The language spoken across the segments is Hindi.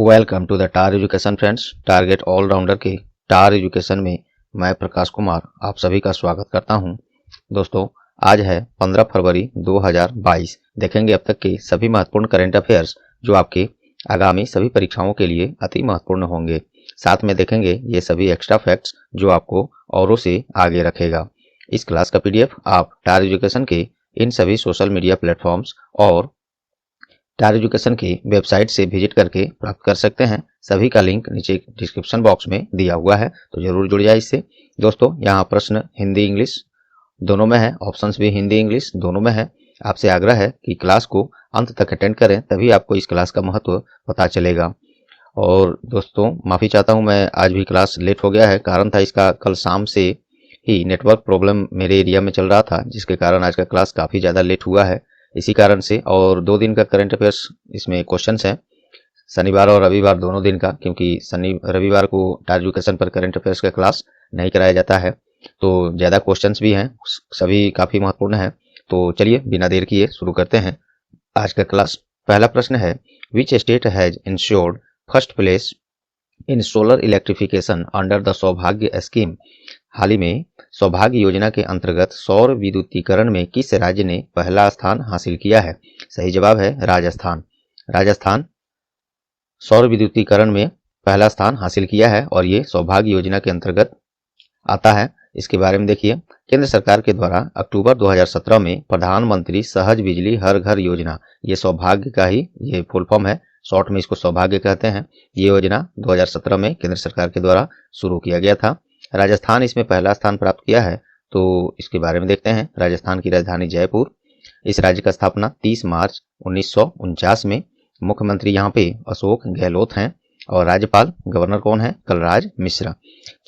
Welcome to the tar education friends. Target all rounder के टार एजुकेशन में मैं प्रकाश कुमार आप सभी का स्वागत करता हूं। दोस्तों, आज है 15 फरवरी 2022। देखेंगे अब तक के सभी महत्वपूर्ण करंट अफेयर्स जो आपके आगामी सभी परीक्षाओं के लिए अति महत्वपूर्ण होंगे। साथ में देखेंगे ये सभी एक्स्ट्रा फैक्ट्स जो आपको औरों से आगे रखेगा। इस क्लास का PDF आप टार एजुकेशन के इन सभी सोशल मीडिया प्लेटफॉर्म्स और टार एजुकेशन की वेबसाइट से विजिट करके प्राप्त कर सकते हैं। सभी का लिंक नीचे डिस्क्रिप्शन बॉक्स में दिया हुआ है, तो जरूर जुड़ जाए इससे। दोस्तों, यहाँ प्रश्न हिंदी इंग्लिश दोनों में है, ऑप्शंस भी हिंदी इंग्लिश दोनों में है। आपसे आग्रह है कि क्लास को अंत तक अटेंड करें, तभी आपको इस क्लास का महत्व पता चलेगा। और दोस्तों, माफ़ी चाहता हूँ, मैं आज भी क्लास लेट हो गया है। कारण था इसका, कल शाम से ही नेटवर्क प्रॉब्लम मेरे एरिया में चल रहा था, जिसके कारण आज का क्लास काफ़ी ज़्यादा लेट हुआ है। इसी कारण से, और 2 दिन का करंट अफेयर्स इसमें क्वेश्चंस हैं, शनिवार और रविवार दोनों दिन का, क्योंकि रविवार को टार एजुकेशन पर करंट अफेयर्स का क्लास नहीं कराया जाता है, तो ज़्यादा क्वेश्चंस भी हैं, सभी काफ़ी महत्वपूर्ण हैं। तो चलिए बिना देर किए शुरू करते हैं आज का क्लास। पहला प्रश्न है, which state has insured first place in solar electrification under the सौभाग्य स्कीम? हाल ही में सौभाग्य योजना के अंतर्गत सौर विद्युतीकरण में किस राज्य ने पहला स्थान हासिल किया है? सही जवाब है राजस्थान। राजस्थान सौर विद्युतीकरण में पहला स्थान हासिल किया है और ये सौभाग्य योजना के अंतर्गत आता है। इसके बारे में देखिए, केंद्र सरकार के द्वारा अक्टूबर 2017 में प्रधानमंत्री सहज बिजली हर घर योजना, ये सौभाग्य का ही ये फुल फॉर्म है, शॉर्ट में इसको सौभाग्य कहते हैं। ये योजना 2017 में केंद्र सरकार के द्वारा शुरू किया गया था। राजस्थान इसमें पहला स्थान प्राप्त किया है, तो इसके बारे में देखते हैं। राजस्थान की राजधानी जयपुर। इस राज्य का स्थापना 30 मार्च 1949 में। मुख्यमंत्री यहाँ पे अशोक गहलोत हैं और राज्यपाल गवर्नर कौन है? कलराज मिश्रा।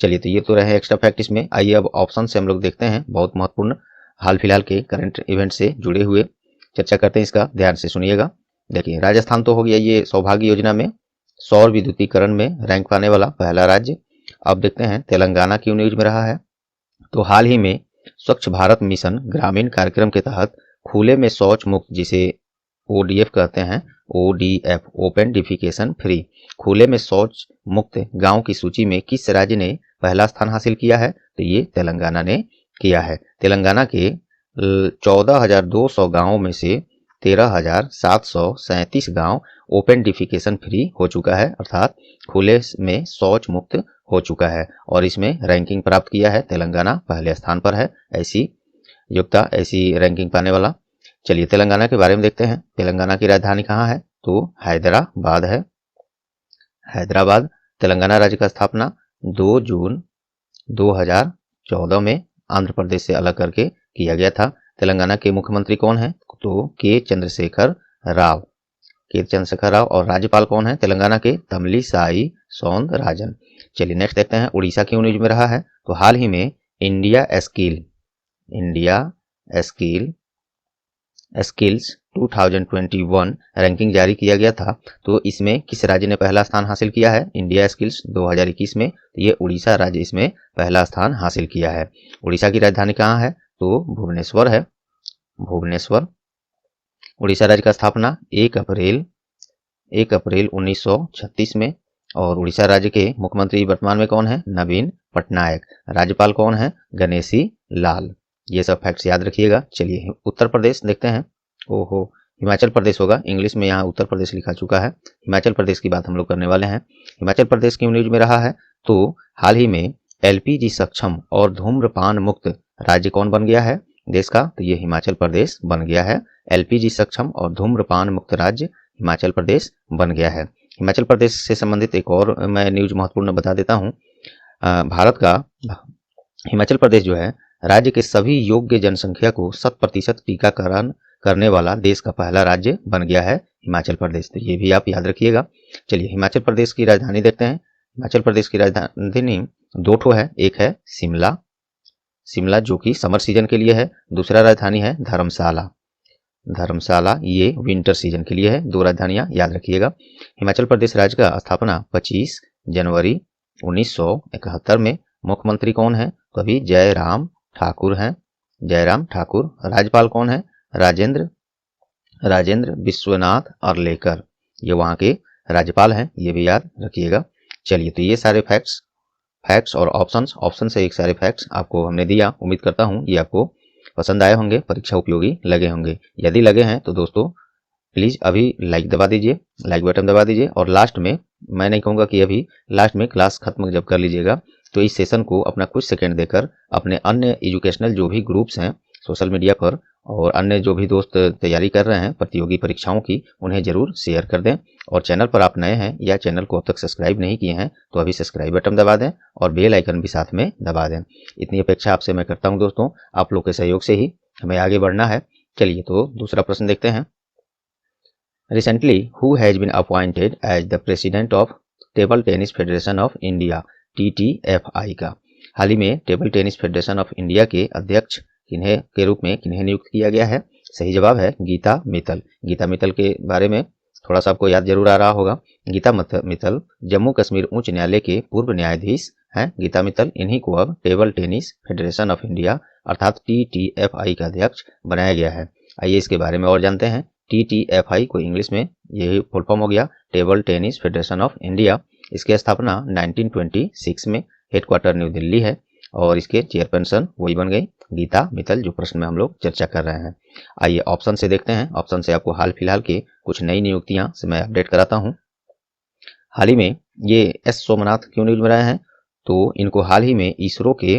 चलिए, तो ये तो रहे एक्स्ट्रा फैक्ट इसमें। आइए अब ऑप्शन से हम लोग देखते हैं, बहुत महत्वपूर्ण हाल फिलहाल के करंट इवेंट से जुड़े हुए चर्चा करते हैं। इसका ध्यान से सुनिएगा। देखिए, राजस्थान तो हो गया ये सौभाग्य योजना में सौर विद्युतीकरण में रैंक पाने वाला पहला राज्य। अब देखते हैं तेलंगाना क्यों न्यूज में रहा है। तो हाल ही में स्वच्छ भारत मिशन ग्रामीण कार्यक्रम के तहत खुले में शौच मुक्त, जिसे ODF कहते हैं, ODF ओपन डिफिकेशन फ्री, खुले में शौच मुक्त गांव की सूची में किस राज्य ने पहला स्थान हासिल किया है? तो ये तेलंगाना ने किया है। तेलंगाना के 14,200 गांवों में से 13,737 गांव ओपन डिफिकेशन फ्री हो चुका है, अर्थात खुले में शौच मुक्त हो चुका है, और इसमें रैंकिंग प्राप्त किया है तेलंगाना पहले स्थान पर है, ऐसी योग्यता, ऐसी रैंकिंग पाने वाला। चलिए, तेलंगाना के बारे में देखते हैं। तेलंगाना की राजधानी कहाँ है? तो हैदराबाद है। हैदराबाद। तेलंगाना राज्य का स्थापना 2 जून 2014 में आंध्र प्रदेश से अलग करके किया गया था। तेलंगाना के मुख्यमंत्री कौन है? तो के चंद्रशेखर राव। के चंद्रशेखर राव। और राज्यपाल कौन है तेलंगाना के? तमिलिसाई सौंदरराजन। चलिए, नेक्स्ट देखते हैं, उड़ीसा क्यों न्यूज में रहा है। तो हाल ही में इंडिया स्किल्स 2021 रैंकिंग जारी किया गया था। तो इसमें किस राज्य ने पहला स्थान हासिल किया है? इंडिया स्किल्स 2021 में। तो ये उड़ीसा राज्य इसमें पहला स्थान हासिल किया है। उड़ीसा की राजधानी कहाँ है? तो भुवनेश्वर है। भुवनेश्वर। उड़ीसा राज्य का स्थापना 1 अप्रैल 1936 में। और उड़ीसा राज्य के मुख्यमंत्री वर्तमान में कौन है? नवीन पटनायक। राज्यपाल कौन है? गणेशी लाल। ये सब फैक्ट्स याद रखिएगा। चलिए, उत्तर प्रदेश देखते हैं। ओहो, हिमाचल प्रदेश होगा, इंग्लिश में यहाँ उत्तर प्रदेश लिखा चुका है। हिमाचल प्रदेश की बात हम लोग करने वाले हैं। हिमाचल प्रदेश क्यों न्यूज में रहा है? तो हाल ही में LPG सक्षम और धूम्रपान मुक्त राज्य कौन बन गया है देश का? तो ये हिमाचल प्रदेश बन गया है। LPG सक्षम और धूम्रपान मुक्त राज्य हिमाचल प्रदेश बन गया है। हिमाचल प्रदेश से संबंधित एक और मैं न्यूज महत्वपूर्ण बता देता हूँ। भारत का हिमाचल प्रदेश जो है, राज्य के सभी योग्य जनसंख्या को 100% टीकाकरण करने वाला देश का पहला राज्य बन गया है हिमाचल प्रदेश। तो ये भी आप याद रखिएगा। चलिए, हिमाचल प्रदेश की राजधानी देखते हैं। हिमाचल प्रदेश की राजधानी 2 ठो है। एक है शिमला जो कि समर सीजन के लिए है। दूसरा राजधानी है धर्मशाला, ये विंटर सीजन के लिए है। 2 राजधानियां याद रखिएगा। हिमाचल प्रदेश राज्य का स्थापना 25 जनवरी 1971 में। मुख्यमंत्री कौन है? तो अभी जयराम ठाकुर हैं। जयराम ठाकुर। राज्यपाल कौन है? राजेंद्र विश्वनाथ अर्लेकर। ये वहाँ के राज्यपाल हैं, ये भी याद रखिएगा। चलिए, तो ये सारे फैक्ट्स और ऑप्शन से एक सारे फैक्ट्स आपको हमने दिया। उम्मीद करता हूँ ये आपको पसंद आए होंगे, परीक्षा उपयोगी लगे होंगे। यदि लगे हैं तो दोस्तों प्लीज़ अभी लाइक दबा दीजिए, लाइक बटन दबा दीजिए। और लास्ट में, मैं नहीं कहूँगा कि अभी, लास्ट में क्लास खत्म जब कर लीजिएगा तो इस सेशन को अपना कुछ सेकंड देकर अपने अन्य एजुकेशनल जो भी ग्रुप्स हैं सोशल मीडिया पर और अन्य जो भी दोस्त तैयारी कर रहे हैं प्रतियोगी परीक्षाओं की, उन्हें जरूर शेयर कर दें। और चैनल पर आप नए हैं या चैनल को अब तक सब्सक्राइब नहीं किए हैं तो अभी सब्सक्राइब बटन दबा दें और बेल आइकन भी साथ में दबा दें। इतनी अपेक्षा आपसे मैं करता हूं दोस्तों, आप लोग के सहयोग से ही हमें आगे बढ़ना है। चलिए, तो दूसरा प्रश्न देखते हैं। Recently who has been appointed as the president of table tennis federation of India, TTFI का हाल ही में table tennis federation of India के अध्यक्ष के रूप में किन्हें नियुक्त किया गया है? सही जवाब है गीता मित्तल। गीता मित्तल के बारे में थोड़ा सा आपको याद जरूर आ रहा होगा। गीता मित्तल जम्मू कश्मीर उच्च न्यायालय के पूर्व न्यायाधीश हैं। गीता मित्तल, इन्हीं को अब table tennis federation of India अर्थात TTFI का अध्यक्ष बनाया गया है। आइए इसके बारे में और जानते हैं। TTFI को इंग्लिश में यही फुल फॉर्म हो गया table tennis federation of India. इसकी स्थापना 1926 में, हेडक्वार्टर न्यू दिल्ली है और इसके चेयरपर्सन वही बन गई गीता मित्तल, जो प्रश्न में हम लोग चर्चा कर रहे हैं। आइए ऑप्शन से देखते हैं। ऑप्शन से आपको हाल फिलहाल के कुछ नई नियुक्तियां से मैं अपडेट कराता हूं। हाल ही में ये एस सोमनाथ क्यों नियुक्त बनाए हैं? तो इनको हाल ही में इसरो के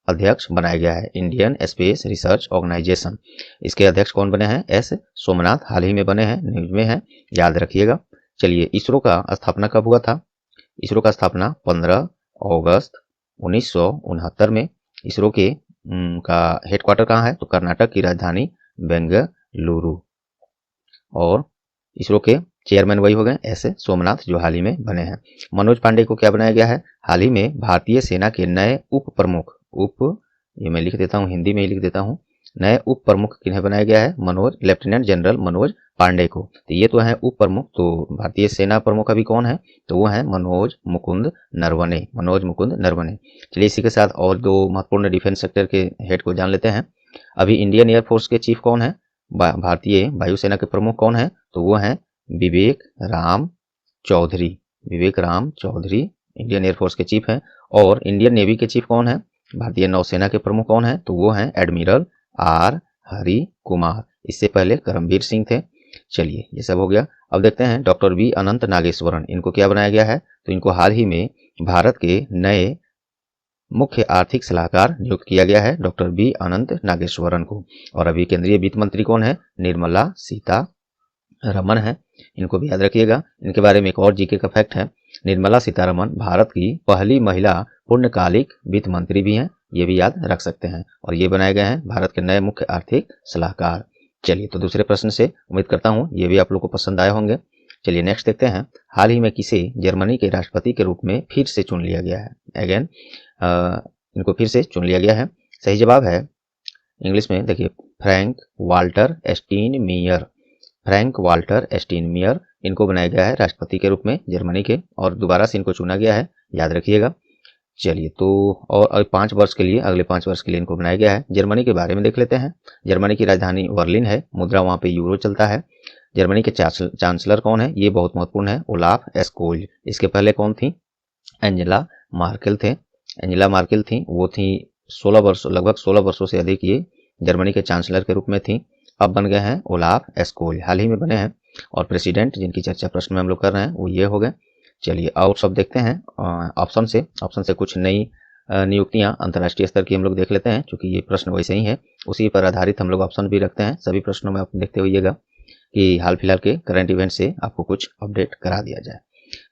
अध्यक्ष बनाया गया है, इंडियन स्पेस रिसर्च ऑर्गेनाइजेशन। इसके अध्यक्ष कौन बने हैं? एस सोमनाथ हाल ही में बने हैं, न्यूज में है, याद रखिएगा। चलिए, इसरो का स्थापना कब हुआ था? इसरो का स्थापना 15 अगस्त 1969 में। इसरो के का हेडक्वार्टर कहाँ है? तो कर्नाटक की राजधानी बेंगलुरु। और इसरो के चेयरमैन वही हो गए एस सोमनाथ, जो हाल ही में बने हैं। मनोज पांडे को क्या बनाया गया है? हाल ही में भारतीय सेना के नए उप प्रमुख, ये मैं लिख देता हूँ, हिंदी में ही लिख देता हूँ, नए उप प्रमुख किन्हें बनाया गया है? लेफ्टिनेंट जनरल मनोज पांडे को। तो ये तो है उप प्रमुख, तो भारतीय सेना प्रमुख अभी कौन है? तो वो है मनोज मुकुंद नरवणे। चलिए, इसी के साथ और दो महत्वपूर्ण डिफेंस सेक्टर के हेड को जान लेते हैं। अभी इंडियन एयरफोर्स के चीफ कौन है? भारतीय वायुसेना के प्रमुख कौन है? तो वो है विवेक राम चौधरी इंडियन एयरफोर्स के चीफ हैं। और इंडियन नेवी के चीफ कौन है? भारतीय नौसेना के प्रमुख कौन है? तो वो हैं एडमिरल आर हरि कुमार। इससे पहले करमबीर सिंह थे। चलिए, ये सब हो गया। अब देखते हैं डॉक्टर वी अनंत नागेश्वरन, इनको क्या बनाया गया है? तो इनको हाल ही में भारत के नए मुख्य आर्थिक सलाहकार नियुक्त किया गया है, डॉक्टर वी अनंत नागेश्वरन को। और अभी केंद्रीय वित्त मंत्री कौन है? निर्मला सीतारमण है, इनको भी याद रखिएगा। इनके बारे में एक और जीके का फैक्ट है, निर्मला सीतारमण भारत की पहली महिला पूर्णकालिक वित्त मंत्री भी हैं, ये भी याद रख सकते हैं। और ये बनाए गए हैं भारत के नए मुख्य आर्थिक सलाहकार। चलिए, तो दूसरे प्रश्न से उम्मीद करता हूँ ये भी आप लोग को पसंद आए होंगे। चलिए, नेक्स्ट देखते हैं। हाल ही में किसे जर्मनी के राष्ट्रपति के रूप में फिर से चुन लिया गया है? अगेन इनको फिर से चुन लिया गया है। सही जवाब है इंग्लिश में देखिए फ्रैंक वाल्टर स्टीनमियर, इनको बनाया गया है राष्ट्रपति के रूप में जर्मनी के, और दोबारा से इनको चुना गया है, याद रखिएगा। चलिए, तो और 5 वर्ष के लिए, अगले 5 वर्ष के लिए इनको बनाया गया है। जर्मनी के बारे में देख लेते हैं। जर्मनी की राजधानी बर्लिन है, मुद्रा वहाँ पे यूरो चलता है। जर्मनी के चांसलर कौन है? ये बहुत महत्वपूर्ण है, ओलाफ स्कोल्ज। इसके पहले कौन थी? एंजेला मार्केल थी। वो थी लगभग 16 वर्षों से अधिक ये जर्मनी के चांसलर के रूप में थी। अब बन गए हैं ओलाफ स्कोल्ज, हाल ही में बने हैं। और प्रेसिडेंट जिनकी चर्चा प्रश्न में हम लोग कर रहे हैं वो ये हो गए। चलिए, और सब देखते हैं ऑप्शन से कुछ नई नियुक्तियां अंतर्राष्ट्रीय स्तर की हम लोग देख लेते हैं। क्योंकि ये प्रश्न वैसे ही है, उसी पर आधारित हम लोग ऑप्शन भी रखते हैं। सभी प्रश्नों में आप देखते होइएगा कि हाल फिलहाल के करंट इवेंट से आपको कुछ अपडेट करा दिया जाए।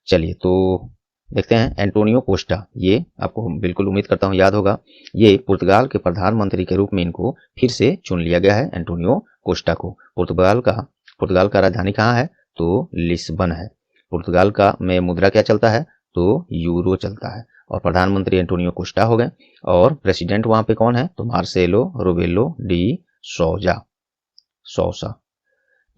चलिए, तो देखते हैं एंटोनियो कोस्टा, ये आपको बिल्कुल उम्मीद करता हूँ याद होगा। ये पुर्तगाल के प्रधानमंत्री के रूप में इनको फिर से चुन लिया गया है, एंटोनियो कोस्टा को। पुर्तगाल का राजधानी कहाँ है? तो लिस्बन है। पुर्तगाल का में मुद्रा क्या चलता है? तो यूरो चलता है। और प्रधानमंत्री एंटोनियो कोस्टा हो गए। और प्रेसिडेंट वहां पे कौन है? तो मार्सेलो रेबेलो डी सोसा,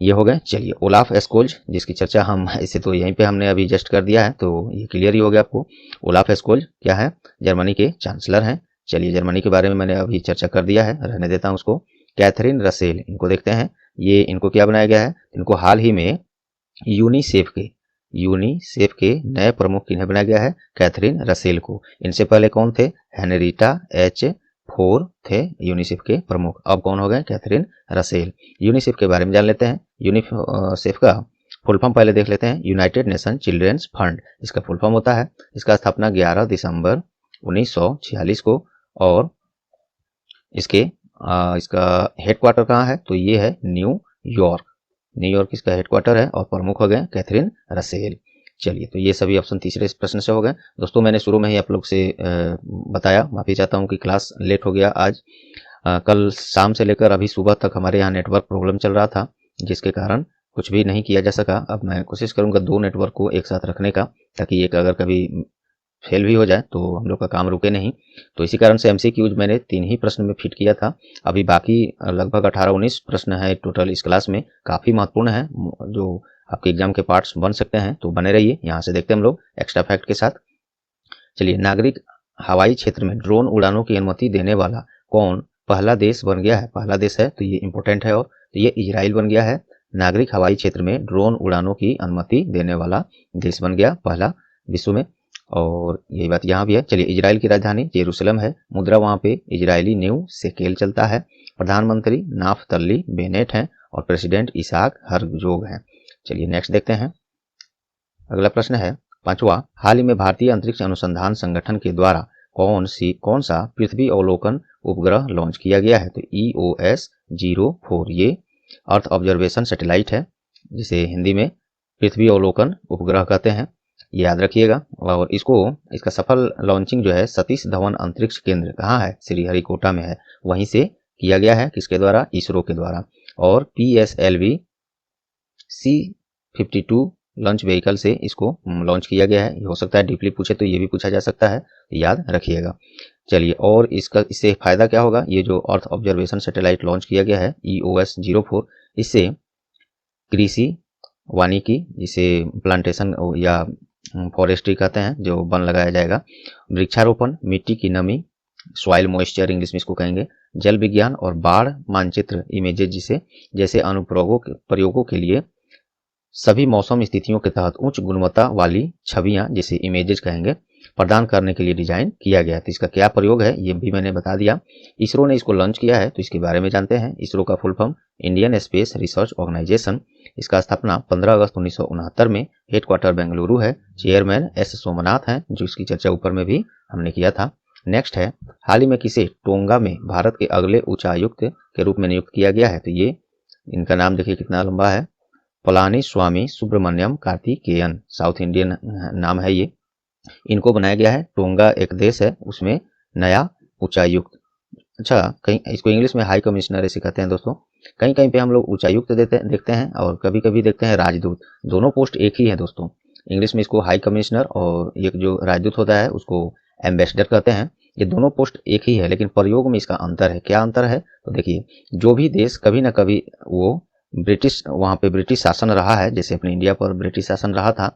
ये हो गए। चलिए, ओलाफ स्कोल्ज जिसकी चर्चा हम इसे तो यहीं पे हमने अभी जस्ट कर दिया है, तो ये क्लियर ही हो गया आपको। ओलाफ स्कोल्ज क्या है? जर्मनी के चांसलर हैं। चलिए, जर्मनी के बारे में मैंने अभी चर्चा कर दिया है, रहने देता हूँ उसको। कैथरीन रसेल, इनको देखते हैं। ये इनको क्या बनाया गया है? इनको हाल ही में यूनिसेफ के यूनिसेफ के नए प्रमुख किन्हें बनाया गया है? कैथरीन रसेल को। इनसे पहले कौन थे? हेनरीटा एच फोर थे यूनिसेफ के प्रमुख। अब कौन हो गए? Catherine Russell. यूनिसेफ के बारे में जान लेते हैं। यूनिसेफ का फुल फॉर्म पहले देख लेते हैं। यूनाइटेड नेशन चिल्ड्रेंस फंड इसका फुल फॉर्म होता है। इसका स्थापना 11 दिसंबर 1946 को, और इसका हेडक्वार्टर कहाँ है? तो ये है न्यूयॉर्क। न्यूयॉर्क इसका हेडक्वार्टर है और प्रमुख हो गए कैथरीन रसेल। चलिए, तो ये सभी ऑप्शन तीसरे प्रश्न से हो गए। दोस्तों, मैंने शुरू में ही आप लोग से बताया, माफी चाहता हूँ कि क्लास लेट हो गया आज। कल शाम से लेकर अभी सुबह तक हमारे यहाँ नेटवर्क प्रॉब्लम चल रहा था, जिसके कारण कुछ भी नहीं किया जा सका। अब मैं कोशिश करूंगा 2 नेटवर्क को एक साथ रखने का, ताकि एक अगर कभी फेल भी हो जाए तो हम लोग का काम रुके नहीं। तो इसी कारण से एमसीक्यूज मैंने 3 ही प्रश्न में फिट किया था। अभी बाकी लगभग 18-19 प्रश्न है टोटल इस क्लास में। काफ़ी महत्वपूर्ण है, जो आपके एग्जाम के पार्ट्स बन सकते हैं। तो बने रहिए, यहाँ से देखते हैं हम लोग एक्स्ट्रा फैक्ट के साथ। चलिए, नागरिक हवाई क्षेत्र में ड्रोन उड़ानों की अनुमति देने वाला कौन पहला देश बन गया है? पहला देश है तो ये इंपॉर्टेंट है, और तो ये इजराइल बन गया है। नागरिक हवाई क्षेत्र में ड्रोन उड़ानों की अनुमति देने वाला देश बन गया पहला विश्व में, और यही बात यहाँ भी है। चलिए, इजराइल की राजधानी जेरूसलम है। मुद्रा वहाँ पे इजरायली न्यू शेकेल चलता है। प्रधानमंत्री नाफ्तली बेनेट हैं और प्रेसिडेंट इसाक हर्जोग हैं। चलिए नेक्स्ट देखते हैं। अगला प्रश्न है 5वां, हाल ही में भारतीय अंतरिक्ष अनुसंधान संगठन के द्वारा कौन सा पृथ्वी अवलोकन उपग्रह लॉन्च किया गया है? तो EOS-04 ये अर्थ ऑब्जर्वेशन सैटेलाइट है, जिसे हिंदी में पृथ्वी अवलोकन उपग्रह कहते हैं, याद रखिएगा। और इसका सफल लॉन्चिंग जो है सतीश धवन अंतरिक्ष केंद्र कहाँ है? श्रीहरिकोटा में है। वहीं से किया गया है, किसके द्वारा? इसरो के द्वारा। और PSLV C-52 लॉन्च व्हीकल से इसको लॉन्च किया गया है। हो सकता है डीपली पूछे तो ये भी पूछा जा सकता है, याद रखिएगा। चलिए, और इससे फायदा क्या होगा? ये जो अर्थ ऑब्जर्वेशन सैटेलाइट लॉन्च किया गया है EOS-04, इससे कृषि वानिकी, जिसे प्लांटेशन या फॉरेस्ट्री कहते हैं, जो वन लगाया जाएगा, वृक्षारोपण, मिट्टी की नमी, सॉइल मॉइस्चर इंग्लिश में इसको कहेंगे, जल विज्ञान और बाढ़ मानचित्र इमेजेज जैसे अनुप्रयोगों के लिए सभी मौसम स्थितियों के तहत उच्च गुणवत्ता वाली छवियां, जिसे इमेजेस कहेंगे, प्रदान करने के लिए डिजाइन किया गया है। तो इसका क्या प्रयोग है ये भी मैंने बता दिया। इसरो ने इसको लॉन्च किया है, तो इसके बारे में जानते हैं। इसरो का full form Indian space research organisation. इसका स्थापना 15 अगस्त 1969 में, हेडक्वार्टर बेंगलुरु है। चेयरमैन S सोमनाथ हैं, जो इसकी चर्चा ऊपर में भी हमने किया था। नेक्स्ट है, हाल ही में किसे टोंगा में भारत के अगले उच्चायुक्त के रूप में नियुक्त किया गया है? तो ये इनका नाम देखिए कितना लंबा है, पलानी स्वामी सुब्रमण्यम कार्तिकेयन, साउथ इंडियन नाम है ये। इनको बनाया गया है। टोंगा एक देश है, उसमें नया उच्चायुक्त। अच्छा, कहीं इसको इंग्लिश में हाई कमिश्नर ऐसे कहते हैं दोस्तों। कहीं कहीं पे हम लोग उच्चायुक्त देखते हैं, और कभी कभी देखते हैं राजदूत। दोनों पोस्ट एक ही है दोस्तों। इंग्लिश में इसको हाई कमिश्नर, और एक जो राजदूत होता है उसको एम्बेसडर कहते हैं। ये दोनों पोस्ट एक ही है, लेकिन प्रयोग में इसका अंतर है। क्या अंतर है? तो देखिए, जो भी देश कभी ना कभी वो वहाँ पे ब्रिटिश शासन रहा है, जैसे अपने इंडिया पर ब्रिटिश शासन रहा था,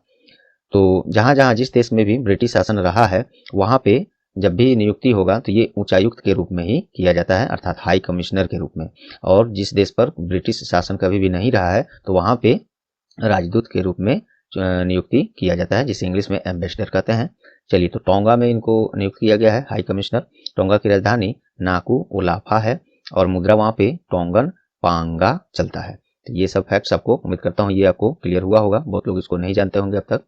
तो जहां जहां जिस देश में भी ब्रिटिश शासन रहा है, वहां पे जब भी नियुक्ति होगा तो ये उच्चायुक्त के रूप में ही किया जाता है, अर्थात हाई कमिश्नर के रूप में। और जिस देश पर ब्रिटिश शासन कभी भी नहीं रहा है, तो वहां पे राजदूत के रूप में नियुक्ति किया जाता है, जिसे इंग्लिश में एम्बेसडर कहते हैं। चलिए, तो टोंगा में इनको नियुक्त किया गया है हाई कमिश्नर। टोंगा की राजधानी नाकू ओलाफा है, और मुद्रा वहां पे टोंगन पांगा चलता है। तो ये सब फैक्ट्स आपको, उम्मीद करता हूँ ये आपको क्लियर हुआ होगा। बहुत लोग इसको नहीं जानते होंगे अब तक।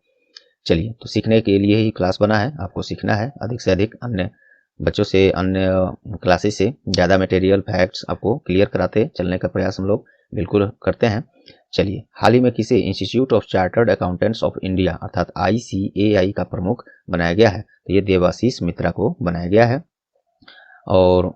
चलिए, तो सीखने के लिए ही क्लास बना है, आपको सीखना है अधिक से अधिक। अन्य बच्चों से, अन्य क्लासेस से ज़्यादा मटेरियल फैक्ट्स आपको क्लियर कराते चलने का प्रयास हम लोग बिल्कुल करते हैं। चलिए, हाल ही में किसे institute of chartered accountants of India अर्थात ICAI का प्रमुख बनाया गया है? तो ये देवाशीष मित्रा को बनाया गया है। और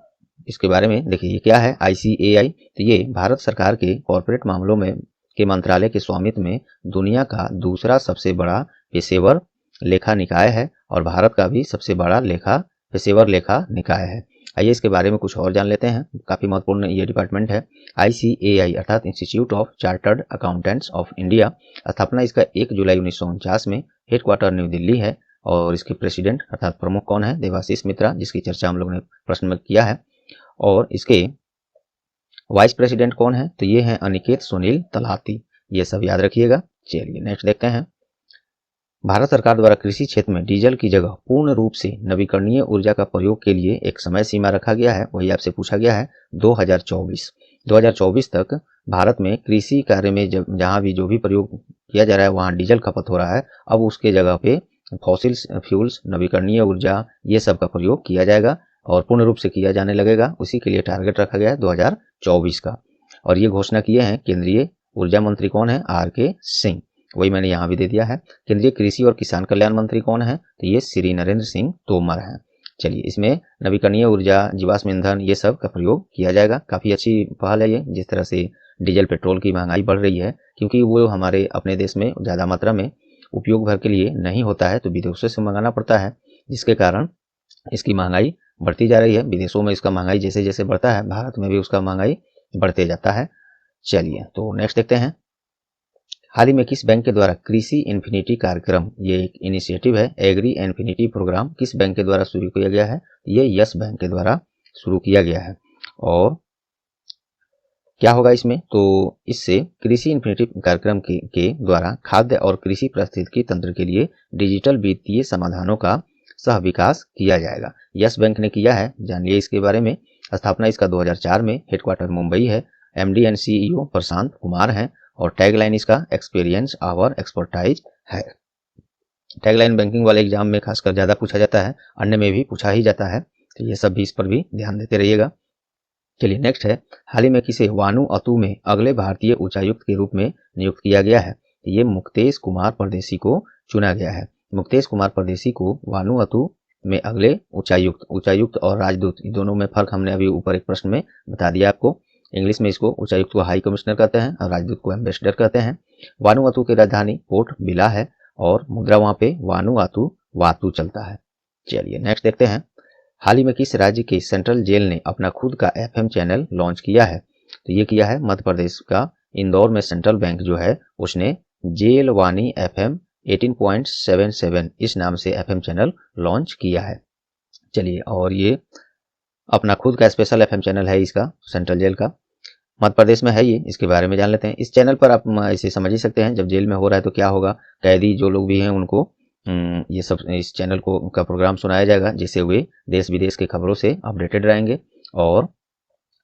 इसके बारे में देखिए, ये क्या है ICAI? तो ये भारत सरकार के कॉर्पोरेट मामलों में के मंत्रालय के स्वामित्व में दुनिया का दूसरा सबसे बड़ा पेशेवर लेखा निकाय है, और भारत का भी सबसे बड़ा पेशेवर लेखा निकाय है। आइए इसके बारे में कुछ और जान लेते हैं। काफी महत्वपूर्ण ये डिपार्टमेंट है। ICAI अर्थात institute of chartered accountants of India. स्थापना इसका 1 जुलाई 1949 में, हेडक्वार्टर न्यू दिल्ली है, और इसके प्रेसिडेंट अर्थात प्रमुख कौन है? देवाशीष मित्रा, जिसकी चर्चा हम लोग ने प्रश्न में किया है। और इसके वाइस प्रेसिडेंट कौन है? तो ये हैं अनिकेत सुनील तलाती। ये सब याद रखिएगा। चलिए नेक्स्ट देखते हैं। भारत सरकार द्वारा कृषि क्षेत्र में डीजल की जगह पूर्ण रूप से नवीकरणीय ऊर्जा का प्रयोग के लिए एक समय सीमा रखा गया है, वही आपसे पूछा गया है 2024 तक भारत में कृषि कार्य में जहां भी जो भी प्रयोग किया जा रहा है वहां डीजल खपत हो रहा है, अब उसके जगह पे फॉसिल फ्यूल्स, नवीकरणीय ऊर्जा, ये सब का प्रयोग किया जाएगा और पूर्ण रूप से किया जाने लगेगा। उसी के लिए टारगेट रखा गया है 2024 का। और ये घोषणा किए हैं केंद्रीय ऊर्जा मंत्री कौन है? RK सिंह, वही मैंने यहाँ भी दे दिया है। केंद्रीय कृषि और किसान कल्याण मंत्री कौन है? तो ये श्री नरेंद्र सिंह तोमर हैं। चलिए, इसमें नवीकरणीय ऊर्जा, जीवाश्म ईंधन, ये सब का प्रयोग किया जाएगा। काफ़ी अच्छी पहल है ये। जिस तरह से डीजल पेट्रोल की महंगाई बढ़ रही है, क्योंकि वो हमारे अपने देश में ज़्यादा मात्रा में उपयोग भर के लिए नहीं होता है, तो विदेशों से मंगाना पड़ता है, जिसके कारण इसकी महंगाई बढ़ती जा रही है। विदेशों में इसका महंगाई जैसे जैसे बढ़ता है, भारत में भी उसका महंगाई बढ़ते जाता है। चलिए, तो नेक्स्ट देखते हैं। हाल ही में किस बैंक के द्वारा कृषि इन्फिनिटी कार्यक्रम, ये एक इनिशिएटिव है, एग्री इन्फिनिटी प्रोग्राम, किस बैंक के द्वारा शुरू किया गया है? ये यस बैंक के द्वारा शुरू किया गया है। और क्या होगा इसमें? तो इससे कृषि इन्फिनिटी कार्यक्रम के द्वारा खाद्य और कृषि पारिस्थितिकी तंत्र के लिए डिजिटल वित्तीय समाधानों का सह विकास किया जाएगा। यस बैंक ने किया है, जानिए इसके बारे में। स्थापना इसका 2004 में, हेडक्वार्टर मुंबई है, MD and CEO Prashant Kumar हैं और टैगलाइन इसका एक्सपीरियंस आवर एक्सपर्टाइज है। टैगलाइन बैंकिंग वाले एग्जाम में खासकर ज़्यादा पूछा जाता है, अन्य में भी पूछा ही जाता है, तो ये सब भी इस पर भी ध्यान देते रहिएगा। चलिए, नेक्स्ट है। हाल ही में किसे वानुअतु में अगले भारतीय उच्चायुक्त के रूप में नियुक्त किया गया है? ये मुक्तेश कुमार परदेसी को चुना गया है। मुक्तेश कुमार परदेसी को वानुअतु में अगले उच्चायुक्त और राजदूत, दोनों में फर्क हमने अभी ऊपर एक प्रश्न में बता दिया आपको। इंग्लिश में इसको उच्चायुक्त को हाई कमिश्नर कहते हैं और राजदूत को एम्बेसडर कहते हैं। वानुअतु की राजधानी पोर्ट बिला है और मुद्रा वहां पे वानुअतु वातु चलता है। चलिए, नेक्स्ट देखते हैं। हाल ही में किस राज्य के सेंट्रल जेल ने अपना खुद का FM चैनल लॉन्च किया है? तो ये किया है मध्य प्रदेश का इंदौर में सेंट्रल बैंक जो है उसने जेलवानी FM 18.77 इस नाम से FM चैनल लॉन्च किया है। चलिए, और ये अपना खुद का स्पेशल FM चैनल है इसका, सेंट्रल जेल का, मध्य प्रदेश में है ये। इसके बारे में जान लेते हैं। इस चैनल पर आप इसे समझ ही सकते हैं, जब जेल में हो रहा है तो क्या होगा, कैदी जो लोग भी हैं उनको ये सब इस चैनल का प्रोग्राम सुनाया जाएगा, जिससे वे देश विदेश के खबरों से अपडेटेड रहेंगे और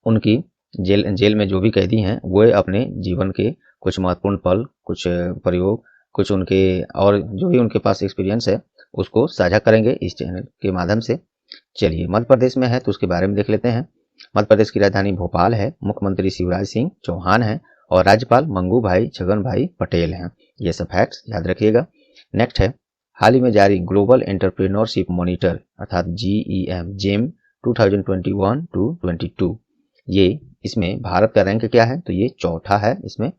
उनकी जेल में जो भी कैदी हैं वो अपने जीवन के कुछ महत्वपूर्ण पल, कुछ प्रयोग, कुछ उनके और जो भी उनके पास एक्सपीरियंस है उसको साझा करेंगे इस चैनल के माध्यम से। चलिए, मध्य प्रदेश में है तो उसके बारे में देख लेते हैं। मध्य प्रदेश की राजधानी भोपाल है, मुख्यमंत्री शिवराज सिंह चौहान हैं और राज्यपाल मंगू भाई छगन भाई पटेल हैं। ये सब फैक्ट्स याद रखिएगा। नेक्स्ट है। हाल ही में जारी ग्लोबल एंटरप्रेन्योरशिप मॉनिटर अर्थात GEM 2021-22, ये इसमें भारत का रैंक क्या है? तो ये चौथा है इसमें।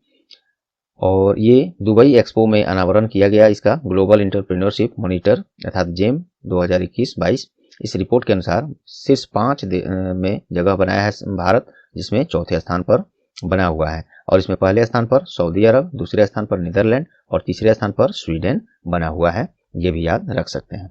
और ये दुबई एक्सपो में अनावरण किया गया इसका ग्लोबल एंटरप्रेन्योरशिप मॉनिटर अर्थात GEM 2021-22। इस रिपोर्ट के अनुसार शीर्ष 5 में जगह बनाया है भारत, जिसमें चौथे स्थान पर बना हुआ है। और इसमें पहले स्थान पर सऊदी अरब, दूसरे स्थान पर नीदरलैंड और तीसरे स्थान पर स्वीडन बना हुआ है। ये भी याद रख सकते हैं।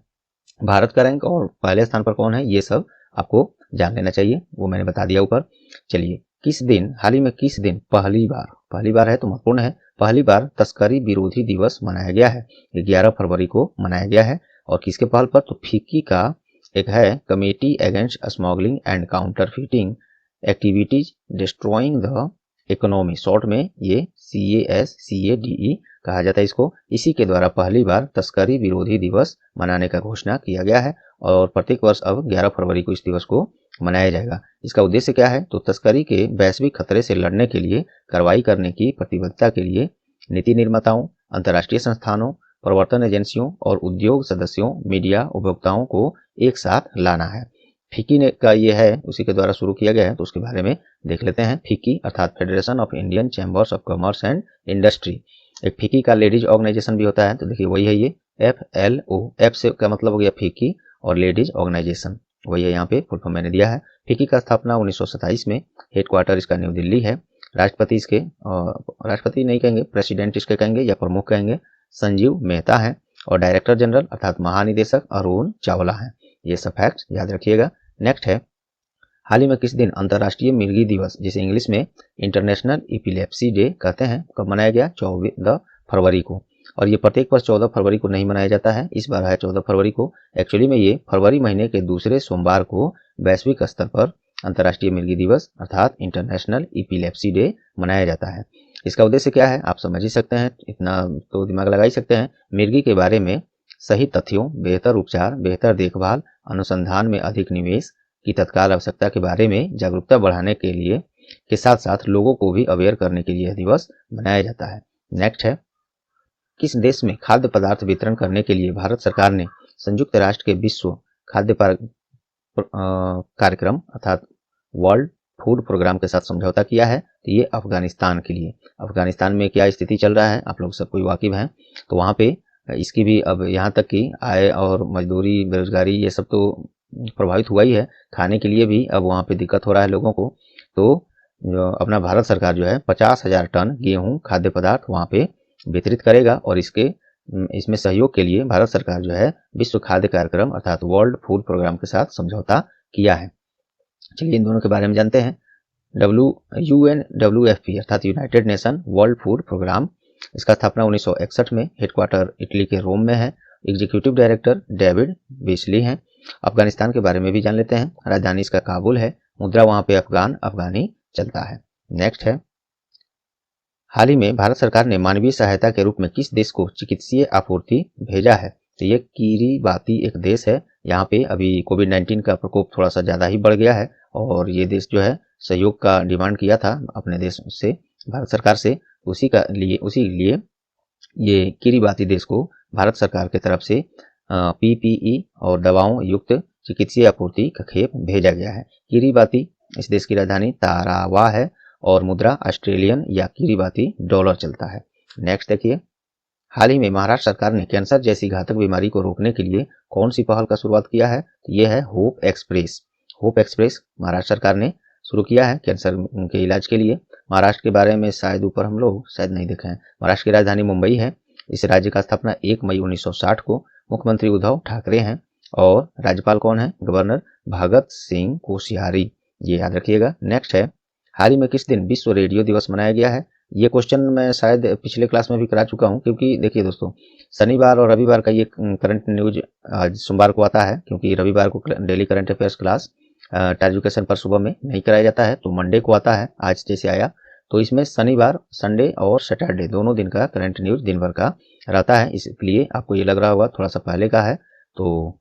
भारत का रैंक और पहले स्थान पर कौन है, ये सब आपको जान लेना चाहिए, वो मैंने बता दिया ऊपर। चलिए, किस दिन, हाल ही में किस दिन पहली बार है तो महत्वपूर्ण है, पहली बार तस्करी विरोधी दिवस मनाया गया है? 11 फरवरी को मनाया गया है। और किसके पहल पर? तो फिक्की का एक है, committee against smuggling and counterfeiting activities destroying the economy, short में ये CASCADE कहा जाता है इसको। इसी के द्वारा पहली बार तस्करी विरोधी दिवस मनाने का घोषणा किया गया है और प्रत्येक वर्ष अब 11 फरवरी को इस दिवस को मनाया जाएगा। इसका उद्देश्य क्या है? तो तस्करी के वैश्विक खतरे से लड़ने के लिए कार्रवाई करने की प्रतिबद्धता के लिए नीति निर्माताओं, अंतर्राष्ट्रीय संस्थानों, प्रवर्तन एजेंसियों और उद्योग सदस्यों, मीडिया, उपभोक्ताओं को एक साथ लाना है। फिक्की ने का ये है, उसी के द्वारा शुरू किया गया है, तो उसके बारे में देख लेते हैं। फिक्की अर्थात federation of Indian chambers of commerce and industry. एक फिक्की का लेडीज ऑर्गेनाइजेशन भी होता है, तो देखिए वही है ये FLO, F से का मतलब हो गया फिक्की और लेडीज ऑर्गेनाइजेशन, वही है यहाँ पे फुल फॉर्म मैंने दिया है। फिक्की का स्थापना 1927 में, हेडक्वार्टर इसका न्यू दिल्ली है। राष्ट्रपति इसके राष्ट्रपति नहीं कहेंगे, प्रेसिडेंट इसके कहेंगे या प्रमुख कहेंगे, संजीव मेहता है और डायरेक्टर जनरल अर्थात महानिदेशक अरुण चावला है। ये सब फैक्ट याद रखिएगा। नेक्स्ट है। हाल ही में किस दिन अंतर्राष्ट्रीय मिर्गी दिवस, जिसे इंग्लिश में इंटरनेशनल एपिलेप्सी डे कहते हैं, कब मनाया गया? 14 फरवरी को। और ये प्रत्येक वर्ष 14 फरवरी को नहीं मनाया जाता है, इस बार है 14 फरवरी को। एक्चुअली में ये फरवरी महीने के दूसरे सोमवार को वैश्विक स्तर पर अंतर्राष्ट्रीय मिर्गी दिवस अर्थात इंटरनेशनल इपिलेप्सी डे मनाया जाता है। इसका उद्देश्य क्या है आप समझ ही सकते हैं, इतना तो दिमाग लगा ही सकते हैं। मिर्गी के बारे में सही तथ्यों, बेहतर उपचार, बेहतर देखभाल, अनुसंधान में अधिक निवेश की तत्काल आवश्यकता के बारे में जागरूकता बढ़ाने के लिए के साथ साथ लोगों को भी अवेयर करने के लिए यह दिवस मनाया जाता है। नेक्स्ट है, किस देश में खाद्य पदार्थ वितरण करने के लिए भारत सरकार ने संयुक्त राष्ट्र के विश्व खाद्य कार्यक्रम अर्थात वर्ल्ड फूड प्रोग्राम के साथ समझौता किया है? तो ये अफगानिस्तान के लिए। अफगानिस्तान में क्या स्थिति चल रहा है आप लोग सबको वाकिफ हैं, तो वहाँ पे इसकी भी अब यहाँ तक कि आय और मजदूरी, बेरोजगारी ये सब तो प्रभावित हुआ ही है, खाने के लिए भी अब वहाँ पे दिक्कत हो रहा है लोगों को। तो जो अपना भारत सरकार जो है 50,000 टन गेहूं खाद्य पदार्थ वहाँ पे वितरित करेगा और इसमें सहयोग के लिए भारत सरकार जो है विश्व खाद्य कार्यक्रम अर्थात वर्ल्ड फूड प्रोग्राम के साथ समझौता किया है। चलिए इन दोनों के बारे में जानते हैं। UNWFP अर्थात united nation world food programme, इसका स्थापना 1961 में, हेडक्वार्टर इटली के रोम में है, एग्जीक्यूटिव डायरेक्टर डेविड बेस्ली हैं। अफगानिस्तान के बारे में भी जान लेते हैं। राजधानी इसका काबुल है, मुद्रा वहाँ पे अफगानी चलता है। नेक्स्ट है, हाल ही में भारत सरकार ने मानवीय सहायता के रूप में किस देश को चिकित्सीय आपूर्ति भेजा है? तो ये किरीबाती एक देश है, यहाँ पे अभी कोविड-19 का प्रकोप थोड़ा सा ज़्यादा ही बढ़ गया है और ये देश जो है सहयोग का डिमांड किया था अपने देश से, भारत सरकार से, उसी लिए ये किरीबाती देश को भारत सरकार की तरफ से PPE और दवाओं युक्त चिकित्सीय आपूर्ति का खेप भेजा गया है। किरीबाती इस देश की राजधानी तारावा है और मुद्रा ऑस्ट्रेलियन या किरीबाती डॉलर चलता है। नेक्स्ट देखिए, हाल ही में महाराष्ट्र सरकार ने कैंसर जैसी घातक बीमारी को रोकने के लिए कौन सी पहल का शुरुआत किया है? तो ये है hope express. Hope express Maharashtra सरकार ने शुरू किया है कैंसर के इलाज के लिए। महाराष्ट्र के बारे में शायद ऊपर हम लोग शायद नहीं देखे हैं। महाराष्ट्र की राजधानी मुंबई है। इस राज्य का स्थापना 1 मई 1960 को, मुख्यमंत्री उद्धव ठाकरे हैं और राज्यपाल कौन है? गवर्नर भगत सिंह कोश्यारी, ये याद रखिएगा। नेक्स्ट है, हाल ही में किस दिन विश्व रेडियो दिवस मनाया गया है? ये क्वेश्चन मैं शायद पिछले क्लास में भी करा चुका हूँ, क्योंकि देखिए दोस्तों, शनिवार और रविवार का ये करंट न्यूज आज सोमवार को आता है, क्योंकि रविवार को daily current affairs class tyre education पर सुबह में नहीं कराया जाता है, तो मंडे को आता है, आज जैसे आया। तो इसमें शनिवार, संडे और सैटरडे दोनों दिन का करंट न्यूज दिन भर का रहता है, इसलिए आपको ये लग रहा होगा थोड़ा सा पहले का है। तो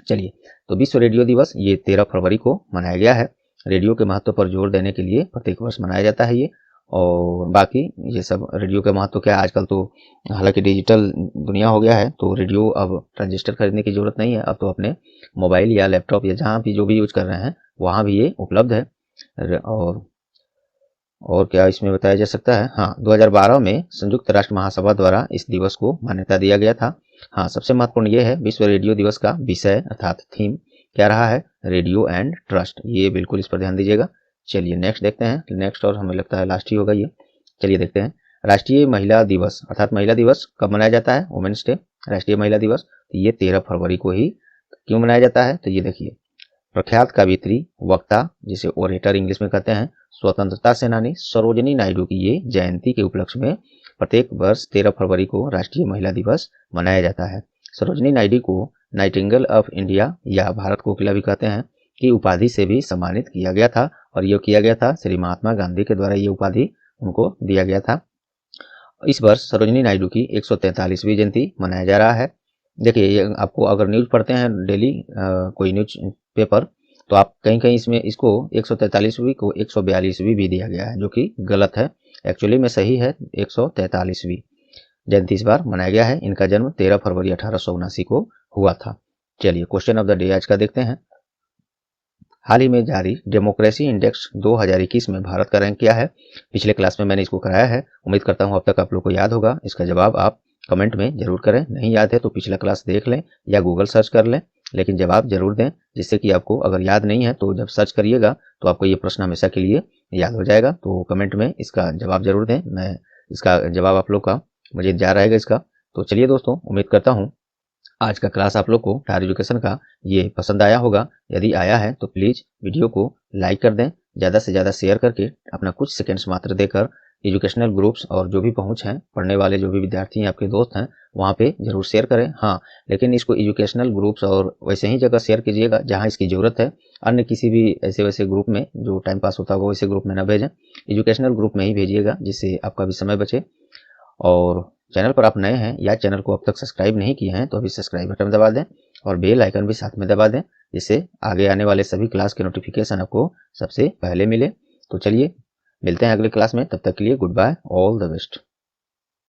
चलिए, तो विश्व रेडियो दिवस ये 13 फरवरी को मनाया गया है। रेडियो के महत्व पर जोर देने के लिए प्रत्येक वर्ष मनाया जाता है ये। और बाकी ये सब रेडियो का महत्व क्या है, आजकल तो हालांकि डिजिटल दुनिया हो गया है, तो रेडियो अब ट्रांजिस्टर खरीदने की जरूरत नहीं है, अब तो अपने मोबाइल या लैपटॉप या जहाँ भी जो भी यूज कर रहे हैं वहाँ भी ये उपलब्ध है। और क्या इसमें बताया जा सकता है? हाँ, 2012 में संयुक्त राष्ट्र महासभा द्वारा इस दिवस को मान्यता दिया गया था। हाँ, सबसे महत्वपूर्ण ये है, विश्व रेडियो दिवस का विषय अर्थात थीम क्या रहा है? रेडियो एंड ट्रस्ट, ये बिल्कुल इस पर ध्यान दीजिएगा। चलिए नेक्स्ट देखते हैं, नेक्स्ट और हमें लगता है लास्ट ही होगा ये। चलिए देखते हैं, राष्ट्रीय महिला दिवस अर्थात महिला दिवस कब मनाया जाता है? वुमेन्स डे, राष्ट्रीय महिला दिवस, तो ये 13 फरवरी को ही क्यों मनाया जाता है? तो ये देखिए, प्रख्यात कवियत्री, वक्ता, जिसे ओरेटर इंग्लिश में कहते हैं, स्वतंत्रता सेनानी सरोजिनी नायडू की ये जयंती के उपलक्ष्य में प्रत्येक वर्ष 13 फरवरी को राष्ट्रीय महिला दिवस मनाया जाता है। सरोजिनी नायडू को नाइटिंगेल ऑफ इंडिया या भारत कोकिला भी कहते हैं की उपाधि से भी सम्मानित किया गया था, और ये किया गया था श्री महात्मा गांधी के द्वारा, ये उपाधि उनको दिया गया था। इस वर्ष सरोजिनी नायडू की 143वीं जयंती मनाया जा रहा है। देखिए, ये आपको अगर न्यूज पढ़ते हैं डेली कोई न्यूज पेपर, तो आप कहीं कहीं इसमें इसको 143वीं को 142वीं भी दिया गया है, जो कि गलत है। एक्चुअली में सही है 143वीं जयंती इस बार मनाया गया है। इनका जन्म 13 फरवरी 1879 को हुआ था। चलिए क्वेश्चन ऑफ द डे आज का देखते हैं। हाल ही में जारी डेमोक्रेसी इंडेक्स 2021 में भारत का रैंक क्या है? पिछले क्लास में मैंने इसको कराया है, उम्मीद करता हूं अब तक आप लोग को याद होगा। इसका जवाब आप कमेंट में जरूर करें, नहीं याद है तो पिछला क्लास देख लें या गूगल सर्च कर लें, लेकिन जवाब जरूर दें, जिससे कि आपको अगर याद नहीं है तो जब सर्च करिएगा तो आपको ये प्रश्न हमेशा के लिए याद हो जाएगा। तो कमेंट में इसका जवाब जरूर दें, मैं इसका जवाब आप लोग का मुझे इंतजार रहेगा इसका। तो चलिए दोस्तों, उम्मीद करता हूँ आज का क्लास आप लोग को टायर एजुकेशन का ये पसंद आया होगा। यदि आया है तो प्लीज़ वीडियो को लाइक कर दें, ज़्यादा से ज़्यादा शेयर करके अपना कुछ सेकंड्स मात्र देकर एजुकेशनल ग्रुप्स और जो भी पहुंच हैं, पढ़ने वाले जो भी विद्यार्थी हैं, आपके दोस्त हैं, वहाँ पे ज़रूर शेयर करें। हाँ, लेकिन इसको एजुकेशनल ग्रुप्स और वैसे ही जगह शेयर कीजिएगा जहाँ इसकी ज़रूरत है। अन्य किसी भी ऐसे वैसे ग्रुप में जो टाइम पास होता होगा वैसे ग्रुप में ना भेजें, एजुकेशनल ग्रुप में ही भेजिएगा, जिससे आपका भी समय बचे। और चैनल पर आप नए हैं या चैनल को अब तक सब्सक्राइब नहीं किए हैं तो अभी सब्सक्राइब बटन दबा दें और बेल आइकन भी साथ में दबा दें, जिससे आगे आने वाले सभी क्लास के नोटिफिकेशन आपको सबसे पहले मिले। तो चलिए मिलते हैं अगले क्लास में, तब तक के लिए goodbye, all the best.